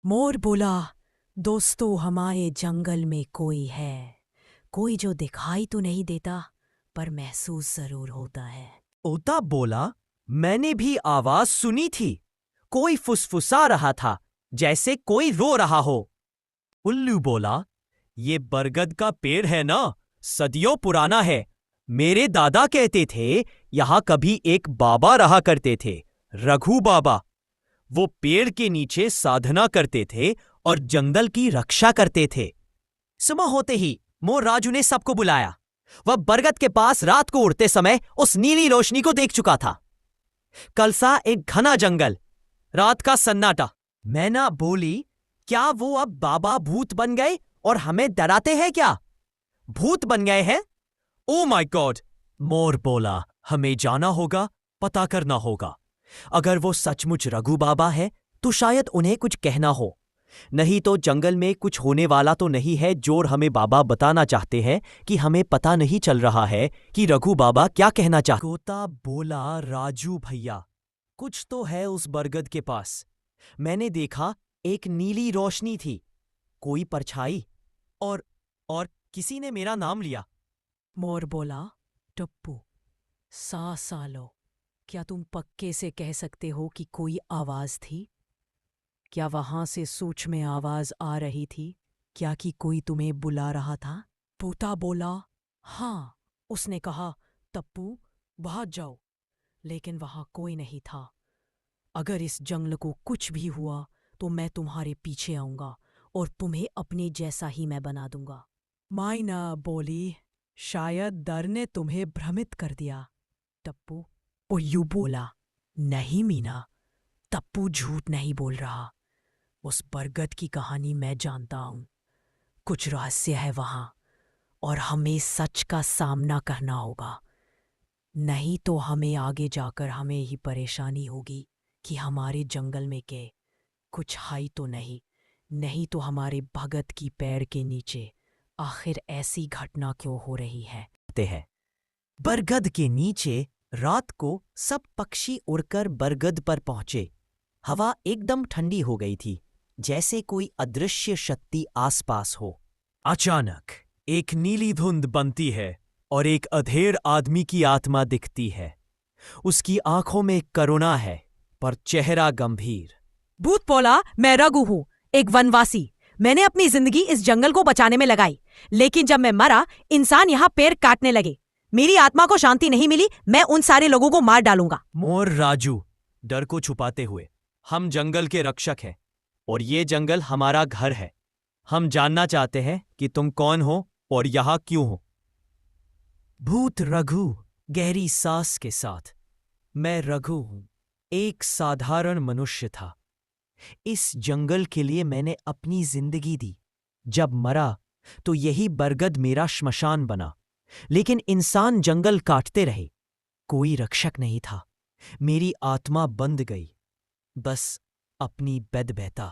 मोर बोला, दोस्तों हमारे जंगल में कोई है, कोई जो दिखाई तो नहीं देता पर महसूस जरूर होता है। तोता बोला, मैंने भी आवाज सुनी थी। कोई फुसफुसा रहा था, जैसे कोई रो रहा हो। उल्लू बोला, ये बरगद का पेड़ है ना, सदियों पुराना है। मेरे दादा कहते थे यहां कभी एक बाबा रहा करते थे, रघु बाबा। वो पेड़ के नीचे साधना करते थे और जंगल की रक्षा करते थे। सुबह होते ही मोर राजू ने सबको बुलाया। वह बरगद के पास रात को उड़ते समय उस नीली रोशनी को देख चुका था। कल सा एक घना जंगल, रात का सन्नाटा। मैना बोली, क्या वो अब बाबा भूत बन गए और हमें डराते हैं क्या? भूत बन गए हैं? Oh my God! मोर बोला, हमें जाना होगा, पता करना होगा। अगर वो सचमुच रघु बाबा है तो शायद उन्हें कुछ कहना हो। नहीं तो जंगल में कुछ होने वाला तो नहीं है जो हमें बाबा बताना चाहते हैं कि हमें पता नहीं चल रहा है कि रघु बाबा क्या कहना चाहते। तोता बोला, राजू भैया, कुछ तो है उस बरगद के पास। मैंने देखा एक नीली रोशनी थी, कोई परछाई, और किसी ने मेरा नाम लिया। मोर बोला, टप्पू, सालो, क्या तुम पक्के से कह सकते हो कि कोई आवाज थी? क्या वहां से सूक्ष्म आवाज आ रही थी? क्या कि कोई तुम्हें बुला रहा था? तोता बोला, हाँ। उसने कहा, टप्पू भाग जाओ, लेकिन वहां कोई नहीं था। अगर इस जंगल को कुछ भी हुआ तो मैं तुम्हारे पीछे आऊंगा और तुम्हें अपने जैसा ही मैं बना दूंगा। माइना बोली, शायद डर ने तुम्हें भ्रमित कर दिया। टप्पू उल्लू बोला, नहीं मीना, टप्पू झूठ नहीं बोल रहा। उस बरगद की कहानी मैं जानता हूं। कुछ रहस्य है वहां और हमें सच का सामना करना होगा। नहीं तो हमें आगे जाकर हमें ही परेशानी होगी कि हमारे जंगल में के कुछ है तो नहीं तो हमारे भगत की पैर के नीचे आखिर ऐसी घटना क्यों हो रही है। बरगद के नीचे रात को सब पक्षी उड़कर बरगद पर पहुंचे। हवा एकदम ठंडी हो गई थी, जैसे कोई अदृश्य शक्ति आसपास हो। अचानक एक नीली धुंध बनती है और एक अधेड़ आदमी की आत्मा दिखती है। उसकी आंखों में करुणा है पर चेहरा गंभीर। भूत बोला, मैं रघु हूं, एक वनवासी। मैंने अपनी जिंदगी इस जंगल को बचाने में लगाई, लेकिन जब मैं मरा इंसान यहाँ पेड़ काटने लगे। मेरी आत्मा को शांति नहीं मिली, मैं उन सारे लोगों को मार डालूंगा। मोर राजू डर को छुपाते हुए, हम जंगल के रक्षक हैं और ये जंगल हमारा घर है। हम जानना चाहते हैं कि तुम कौन हो और यहां क्यों हो। भूत रघु गहरी सांस के साथ, मैं रघु हूं, एक साधारण मनुष्य था। इस जंगल के लिए मैंने अपनी जिंदगी दी। जब मरा तो यही बरगद मेरा श्मशान बना। लेकिन इंसान जंगल काटते रहे, कोई रक्षक नहीं था। मेरी आत्मा बंध गई, बस अपनी बेद बहता।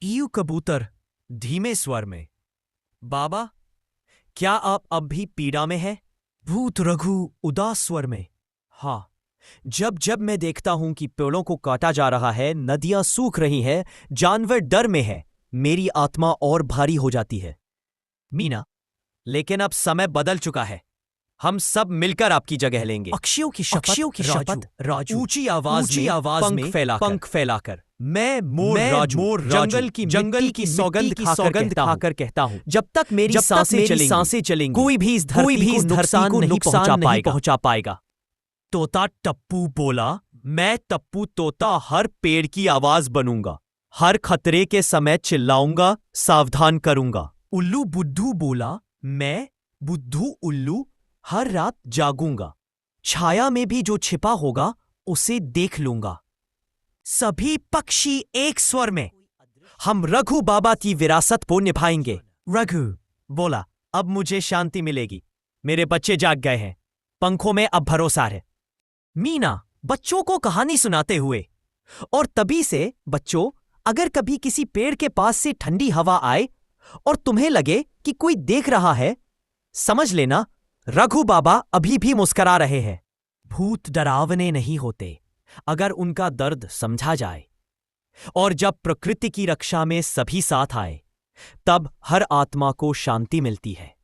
ईयू कबूतर धीमे स्वर में, बाबा क्या आप अब भी पीड़ा में हैं? भूत रघु उदास स्वर में, हाँ। जब जब मैं देखता हूं कि पेड़ों को काटा जा रहा है, नदियां सूख रही हैं, जानवर डर में है, मेरी आत्मा और भारी हो जाती है। मीना, लेकिन अब समय बदल चुका है। हम सब मिलकर आपकी जगह लेंगे। अक्षियों की शपथ राजू ऊंची आवाज में पंख फैलाकर, मैं मोर राजू जंगल की सौगंध खाकर कहता हूं, जब तक मेरी सांसें चलेंगी कोई भी इस धरती को नुकसान नहीं पहुंचा पाएगा। तोता टप्पू बोला, मैं टप्पू तोता हर पेड़ की आवाज बनूंगा, हर खतरे के समय चिल्लाऊंगा, सावधान करूंगा। उल्लू बुद्धू बोला, मैं बुद्धू उल्लू हर रात जागूंगा, छाया में भी जो छिपा होगा उसे देख लूंगा। सभी पक्षी एक स्वर में, हम रघु बाबा की विरासत को निभाएंगे। रघु बोला, अब मुझे शांति मिलेगी, मेरे बच्चे जाग गए हैं, पंखों में अब भरोसा है। मीना बच्चों को कहानी सुनाते हुए, और तभी से बच्चों, अगर कभी किसी पेड़ के पास से ठंडी हवा आए और तुम्हें लगे कि कोई देख रहा है, समझ लेना रघु बाबा अभी भी मुस्कुरा रहे हैं। भूत डरावने नहीं होते अगर उनका दर्द समझा जाए। और जब प्रकृति की रक्षा में सभी साथ आए तब हर आत्मा को शांति मिलती है।